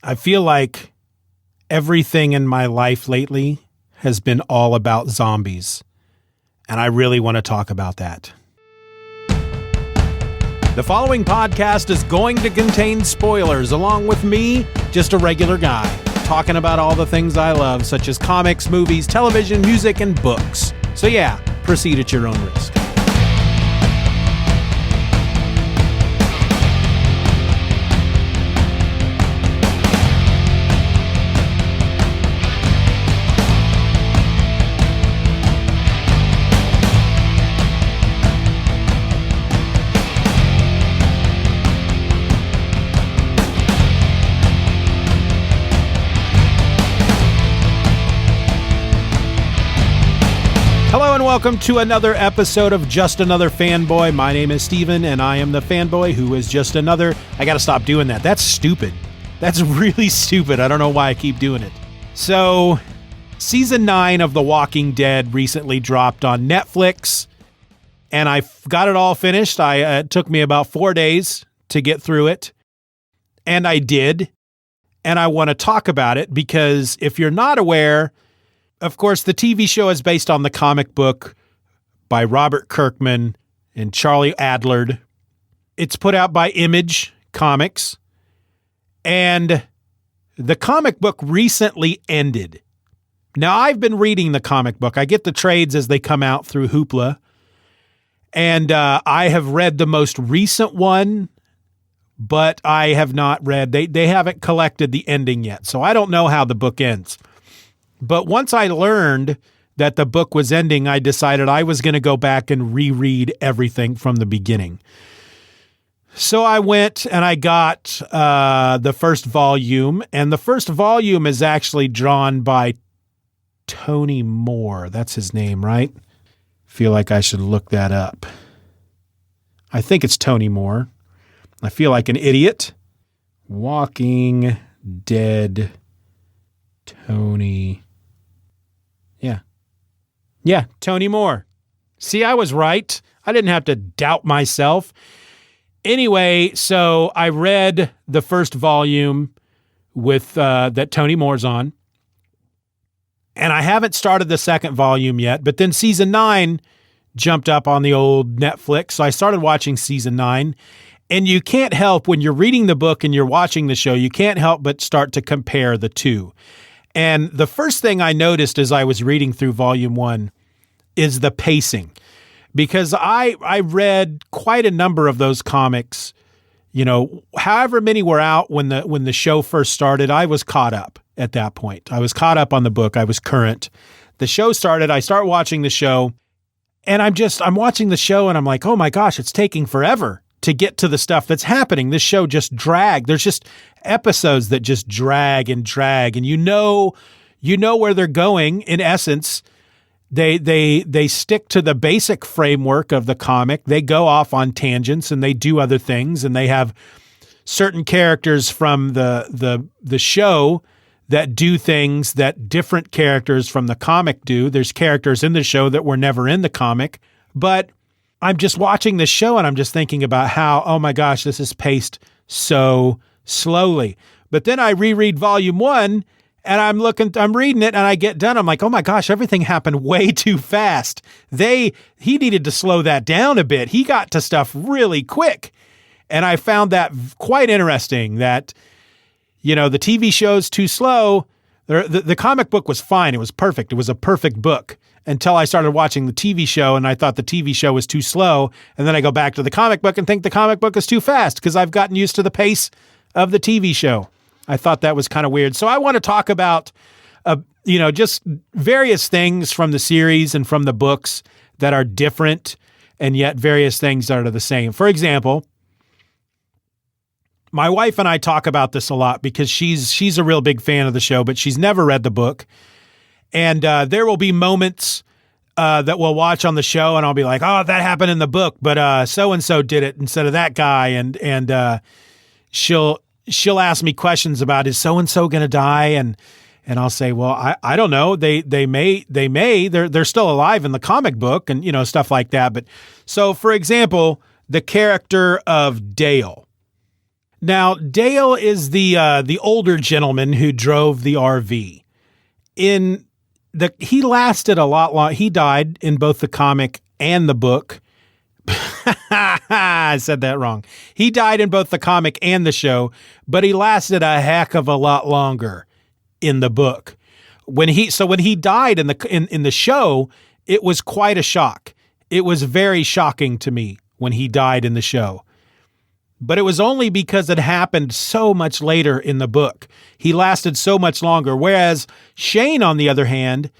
I feel like everything in my life lately has been all about zombies, and I really want to talk about that. The following podcast is going to contain spoilers, along with me, just a regular guy, talking about all the things I love, such as comics, movies, television, music, and books. So yeah, proceed at your own risk. Hello and welcome to another episode of Just Another Fanboy. My name is Steven and I am the fanboy who is just another... I gotta stop doing that. That's stupid. That's really stupid. I don't know why I keep doing it. So, Season 9 of The Walking Dead recently dropped on Netflix and I got it all finished. It took me about 4 days to get through it. And I did. And I want to talk about it because if you're not aware... Of course, the TV show is based on the comic book by Robert Kirkman and Charlie Adlard. It's put out by Image Comics. And the comic book recently ended. Now, I've been reading the comic book. I get the trades as they come out through Hoopla. And I have read the most recent one, but I have not read. They haven't collected the ending yet, so I don't know how the book ends. But once I learned that the book was ending, I decided I was going to go back and reread everything from the beginning. So I went and I got the first volume, and the first volume is actually drawn by Tony Moore. That's his name, right? Feel like I should look that up. I think it's Tony Moore. I feel like an idiot. Walking Dead Tony... Yeah, Tony Moore. See, I was right. I didn't have to doubt myself. Anyway, so I read the first volume with that Tony Moore's on. And I haven't started the second volume yet, but then Season 9 jumped up on the old Netflix. So I started watching Season 9. And you can't help, when you're reading the book and you're watching the show, you can't help but start to compare the two. And the first thing I noticed as I was reading through Volume 1 is the pacing. Because I read quite a number of those comics, you know, however many were out when the show first started, I was caught up at that point. I was caught up on the book. I was current. The show started, I start watching the show, and I'm watching the show and I'm like, oh my gosh, it's taking forever to get to the stuff that's happening. This show just dragged. There's just episodes that just drag, and you know where they're going. In essence, they stick to the basic framework of the comic. They go off on tangents and they do other things, and they have certain characters from the show that do things that different characters from the comic do. There's characters in the show that were never in the comic, but I'm just watching this show and I'm just thinking about how, oh my gosh, this is paced so slowly. But then I reread Volume 1 and I'm reading it and I get done. I'm like, oh my gosh, everything happened way too fast. He needed to slow that down a bit. He got to stuff really quick. And I found that quite interesting that, you know, the TV show's too slow. The comic book was fine. It was perfect. It was a perfect book. Until I started watching the TV show and I thought the TV show was too slow. And then I go back to the comic book and think the comic book is too fast because I've gotten used to the pace of the TV show. I thought that was kind of weird. So I want to talk about, just various things from the series and from the books that are different and yet various things that are the same. For example, my wife and I talk about this a lot because she's a real big fan of the show, but she's never read the book. And there will be moments that we'll watch on the show and I'll be like, oh, that happened in the book, but so-and-so did it instead of that guy. And she'll ask me questions about, is so-and-so going to die? And I'll say, well, I don't know. They may, they're still alive in the comic book and, you know, stuff like that. But so, for example, the character of Dale. Now, Dale is the older gentleman who drove the RV. He lasted a lot long. He died in both the comic and the book. I said that wrong. He died in both the comic and the show, but he lasted a heck of a lot longer in the book. When he died in the show, it was quite a shock. It was very shocking to me when he died in the show. But it was only because it happened so much later in the book. He lasted so much longer. Whereas Shane, on the other hand,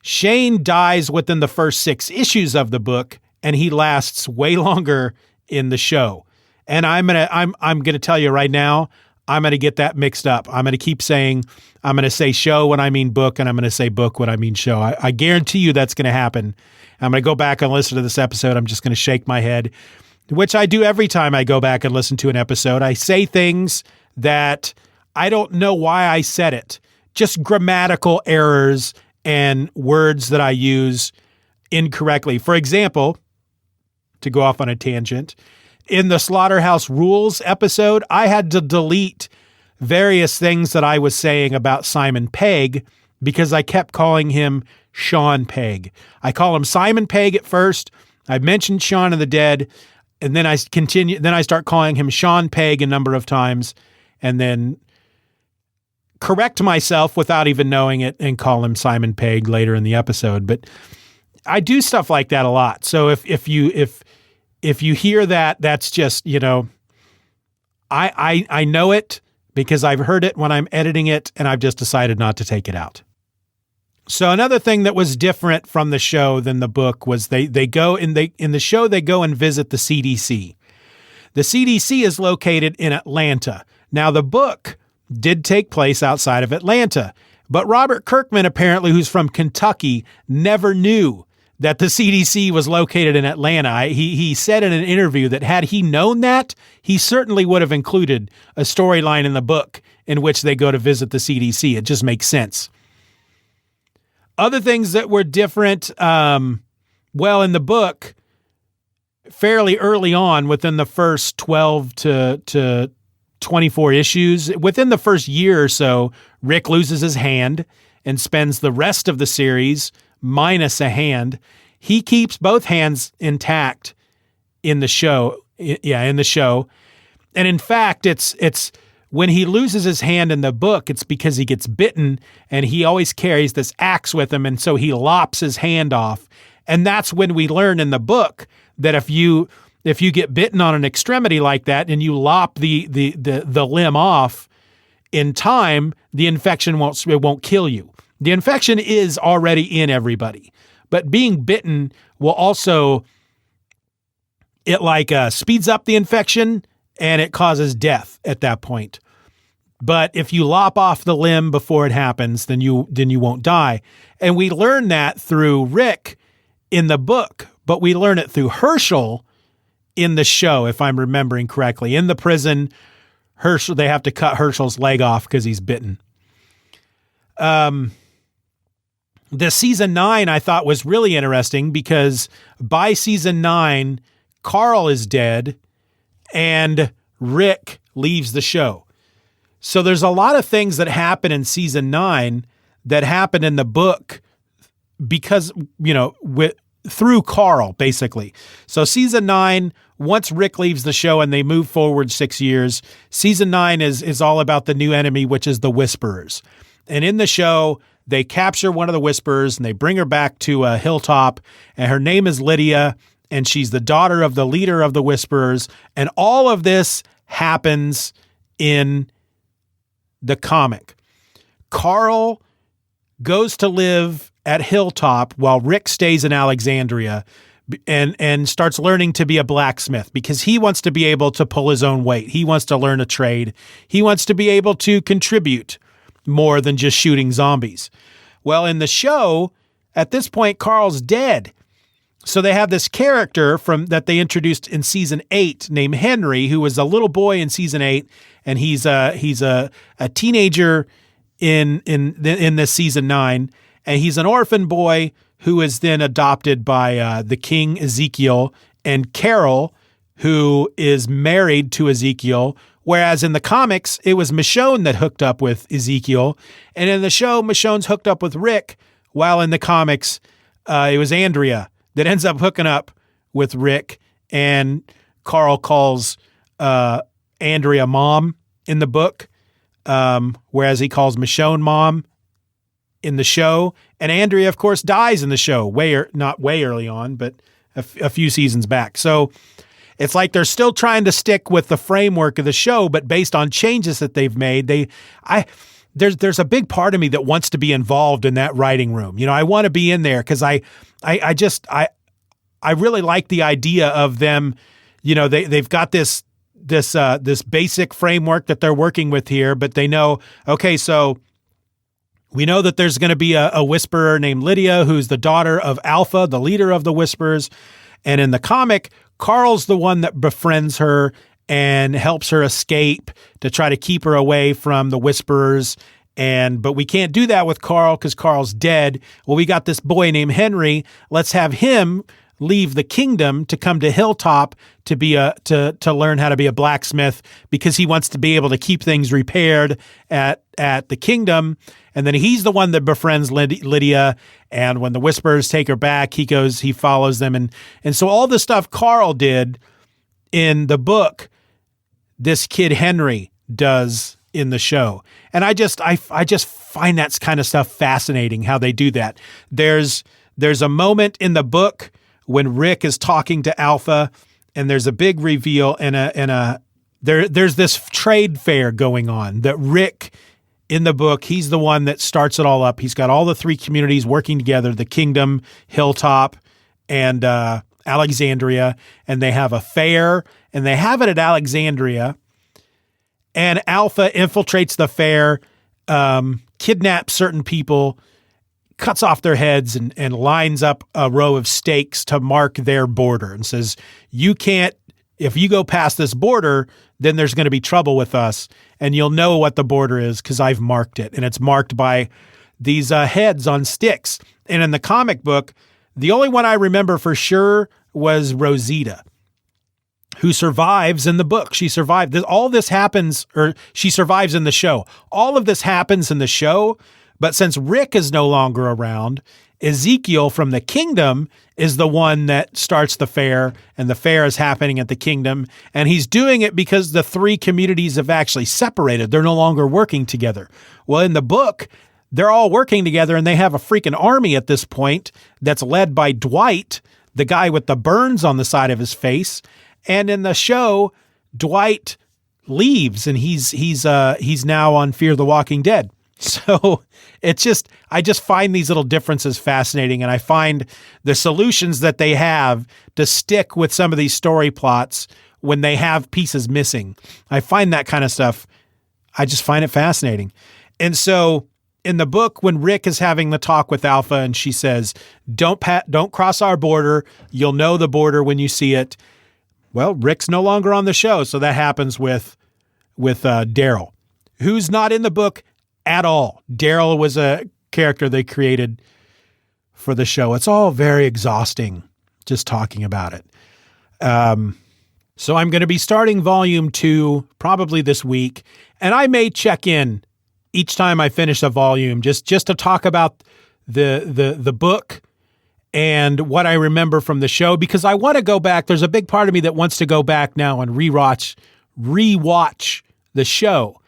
Shane dies within the first 6 issues of the book, and he lasts way longer in the show. And I'm gonna tell you right now, I'm gonna get that mixed up. I'm gonna say show when I mean book, and I'm gonna say book when I mean show. I guarantee you that's gonna happen. I'm gonna go back and listen to this episode. I'm just gonna shake my head, which I do every time I go back and listen to an episode. I say things that I don't know why I said it. Just grammatical errors and words that I use incorrectly. For example, to go off on a tangent, in the Slaughterhouse Rules episode, I had to delete various things that I was saying about Simon Pegg because I kept calling him Sean Pegg. I call him Simon Pegg at first. I mentioned Shaun of the Dead, and then I start calling him Sean Pegg a number of times, and then correct myself without even knowing it and call him Simon Pegg later in the episode. But I do stuff like that a lot. So if you hear that, that's just, I know it because I've heard it when I'm editing it, and I've just decided not to take it out. So another thing that was different from the show than the book was they go in the show, they go and visit the CDC. The CDC is located in Atlanta. Now, the book did take place outside of Atlanta, but Robert Kirkman, apparently, who's from Kentucky, never knew that the CDC was located in Atlanta. He said in an interview that had he known that, he certainly would have included a storyline in the book in which they go to visit the CDC. It just makes sense. Other things that were different, in the book, fairly early on, within the first 12 to 24 issues, within the first year or so, Rick loses his hand and spends the rest of the series minus a hand. He keeps both hands intact in the show. In the show. And in fact, it's when he loses his hand in the book, it's because he gets bitten, and he always carries this axe with him, and so he lops his hand off. And that's when we learn in the book that if you get bitten on an extremity like that and you lop the limb off in time, the infection won't kill you. The infection is already in everybody, but being bitten will also, it speeds up the infection and it causes death at that point. But if you lop off the limb before it happens, then you won't die. And we learn that through Rick in the book, but we learn it through Herschel in the show, if I'm remembering correctly. In the prison, they have to cut Herschel's leg off because he's bitten. The season 9 I thought was really interesting because by season 9, Carl is dead and Rick leaves the show. So there's a lot of things that happen in season 9 that happen in the book because, through Carl, basically. So season 9, once Rick leaves the show and they move forward 6 years, season 9 is all about the new enemy, which is the Whisperers. And in the show, they capture one of the Whisperers and they bring her back to a hilltop, and her name is Lydia, and she's the daughter of the leader of the Whisperers. And all of this happens in the comic. Carl goes to live at Hilltop while Rick stays in Alexandria and starts learning to be a blacksmith because he wants to be able to pull his own weight. He wants to learn a trade. He wants to be able to contribute more than just shooting zombies. Well, in the show, at this point, Carl's dead. So they have this character that they introduced in season 8 named Henry, who was a little boy in season 8, and he's a teenager in this season 9, and he's an orphan boy who is then adopted by the king Ezekiel, and Carol, who is married to Ezekiel, Whereas in the comics, it was Michonne that hooked up with Ezekiel. And in the show, Michonne's hooked up with Rick, while in the comics, it was Andrea that ends up hooking up with Rick. And Carl calls Andrea mom in the book, whereas he calls Michonne mom in the show. And Andrea, of course, dies in the show, not way early on, but a few seasons back. So it's like they're still trying to stick with the framework of the show, but based on changes that they've made, there's a big part of me that wants to be involved in that writing room. I want to be in there because I really like the idea of them. They've got this basic framework that they're working with here, but they know, okay, so we know that there's going to be a whisperer named Lydia, who's the daughter of Alpha, the leader of the Whisperers. And in the comic, Carl's the one that befriends her and helps her escape to try to keep her away from the Whisperers. But we can't do that with Carl because Carl's dead. Well, we got this boy named Henry. Let's have him leave the kingdom to come to Hilltop to be to learn how to be a blacksmith because he wants to be able to keep things repaired at the kingdom. And then he's the one that befriends Lydia. And when the Whisperers take her back, he follows them. And so all the stuff Carl did in the book, this kid Henry does in the show. And I just find that kind of stuff fascinating, how they do that. There's a moment in the book when Rick is talking to Alpha, and there's a big reveal there's this trade fair going on that Rick in the book, he's the one that starts it all up. He's got all the three communities working together, the Kingdom, Hilltop, and Alexandria, and they have a fair, and they have it at Alexandria, and Alpha infiltrates the fair, kidnaps certain people, cuts off their heads and lines up a row of stakes to mark their border and says, if you go past this border, then there's going to be trouble with us and you'll know what the border is because I've marked it. And it's marked by these heads on sticks. And in the comic book, the only one I remember for sure was Rosita, who survives in the book. She survived. All this happens, or she survives in the show. All of this happens in the show. But since Rick is no longer around, Ezekiel from the Kingdom is the one that starts the fair, and the fair is happening at the Kingdom. And he's doing it because the three communities have actually separated. They're no longer working together. Well, in the book, they're all working together, and they have a freaking army at this point that's led by Dwight, the guy with the burns on the side of his face. And in the show, Dwight leaves, and he's now on Fear the Walking Dead. So I just find these little differences fascinating, and I find the solutions that they have to stick with some of these story plots when they have pieces missing. I find that kind of stuff, I just find it fascinating. And so in the book, when Rick is having the talk with Alpha and she says, don't cross our border, you'll know the border when you see it. Well, Rick's no longer on the show, so that happens with Daryl, who's not in the book at all. Daryl was a character they created for the show. It's all very exhausting just talking about it. So I'm going to be starting volume 2 probably this week, and I may check in each time I finish a volume just to talk about the book and what I remember from the show, because I want to go back. There's a big part of me that wants to go back now and rewatch the show.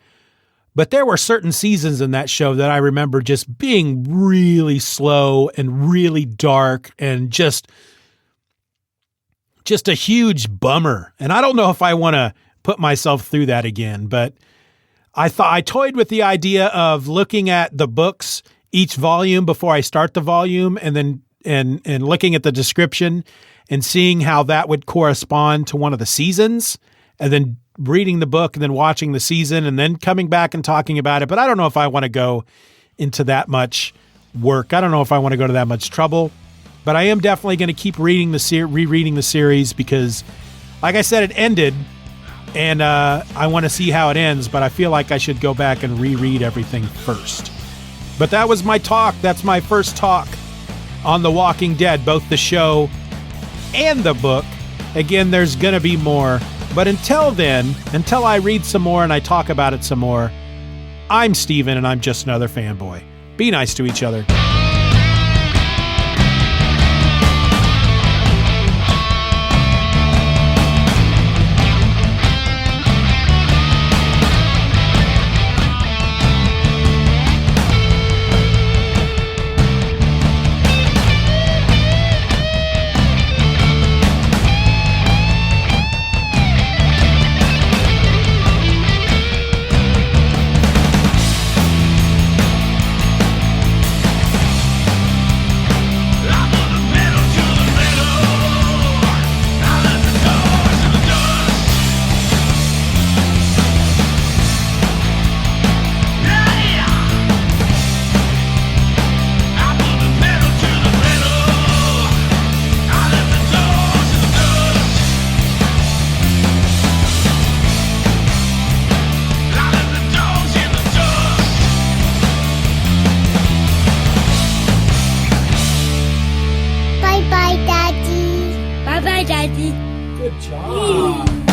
But there were certain seasons in that show that I remember just being really slow and really dark and just a huge bummer. And I don't know if I want to put myself through that again, but I toyed with the idea of looking at the books, each volume before I start the volume, and then and looking at the description and seeing how that would correspond to one of the seasons, and then reading the book and then watching the season and then coming back and talking about it. But I don't know if I want to go into that much work. I don't know if I want to go to that much trouble, but I am definitely going to keep rereading the series because, like I said, it ended and I want to see how it ends, but I feel like I should go back and reread everything first. But that was my talk. That's my first talk on The Walking Dead, both the show and the book. Again, there's going to be more, But until then, until I read some more and I talk about it some more, I'm Steven and I'm just another fanboy. Be nice to each other. Bye-bye, Daddy. Bye-bye, Daddy. Good job.